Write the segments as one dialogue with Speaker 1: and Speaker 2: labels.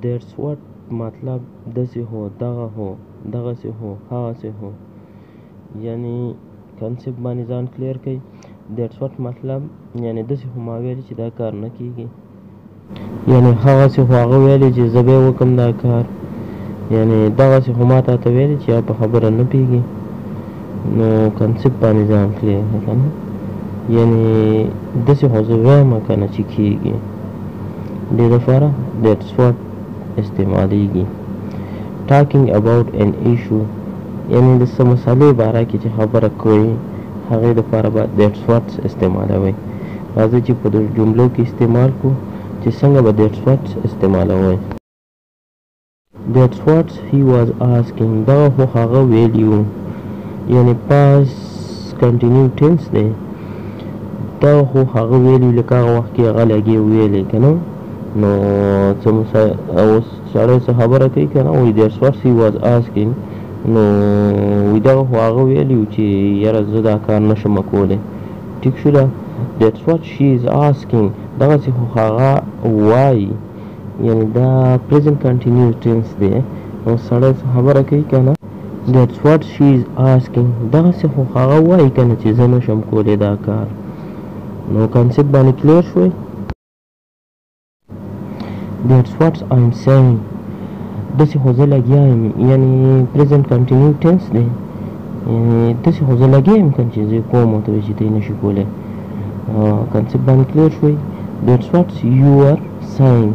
Speaker 1: That's what مطلب داسې هو، دغه هو، دغسې هو، هغسې هو. یعنی کنسپټ باندې ځان کلیر کړئ. That's what مطلب یعنی داسې خو ما ویلي چې دا کار نه کېږي، یعنی هغسې خو هغه ویلي چې زه به یې وکړم دا کار، یعنی دغسې خو ما تا ته ویلي چې په خبره نه پوهېږي. نو کنسپټ باندې ځان کلیر کړئ که نه، یعنی داسې خو زه وایم که نه چې کېږي. دې دپاره That's what استعمالیږي. Talking about an issue یعنی د څه مسئلې باره کې چې خبره کوئ هغې دپاره به That's what استعمالوئ. راځئ چې په جملو کې استعمال کړو چې څنګه به That's what استعمالوئ. That's what he was asking دغه خو هغه ویلي وو، یعنی past continuous tense دی. دغه خو هغه ویلي لکه هغه وخت کې هغه لګې ویلې که نه. نو اوس سړی څه خبره کوي که نه، وایي That's what he was asking. نو وایي دغه خو هغه ویلي وو چې یاره زه دا کار نه شم کولی. ټیک شو ده. That's what she is asking دغسې خو هغه وایي، یعنی دا present continuous tense دی. نو سړی څه خبره کوي که نه، That's what she is asking دغسې خو هغه وایي که نه چې زه نه شم کولی دا کار. نو کنسپټ باندې کلیر شوی. That's what I'm saying داسې خو زه لګیا یم، یعنی present continuous tense دی، یعنی داسې خو زه لګیا یم که چې زه کوم ورته وایي چې ته یې نه شي کولی. کنسپټ باندې کلیر شوی. That's what you are saying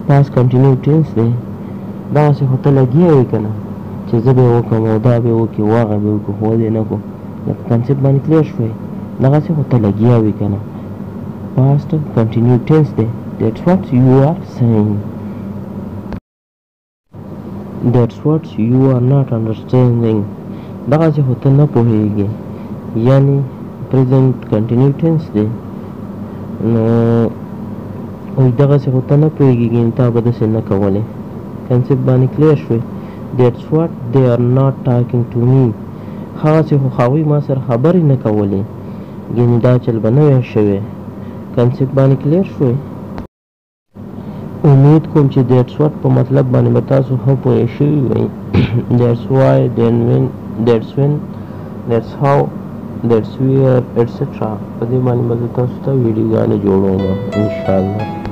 Speaker 1: past continuous tense دی. دغسې خو ته لګیا یې که نه چې زه به یې وکړم او دا به یې وکړي او هغه به یې وکړي، خو دې نه کړو. لکه کنسپټ باندې کلیر شوی. دغسې خو ته لګیا وې که نه، past continuous tense دی. That's what you are saying. That's what you are not understanding دغسې خو ته نه پوهېږې، یعنی present continuous tense دی. نو وایي دغسې خو ته نه پوهېږې، تا به داسې نه کولی. کنسپټ باندې کلیر شوی. That's what they are not talking to me هغسې خو هغوی ما سره خبرې نه کولې، یعنی دا چل به نه وی شوی. کنسپټ باندې کلیر شوی. امید کوم چې That's what په مطلب باندې به تاسو ښه پوه شوي وئ. That's why, then when, that's when, that's how, that's where etc. په دې باندې به زه تاسو ته ویډیوګانې جوړوم انشاءالله.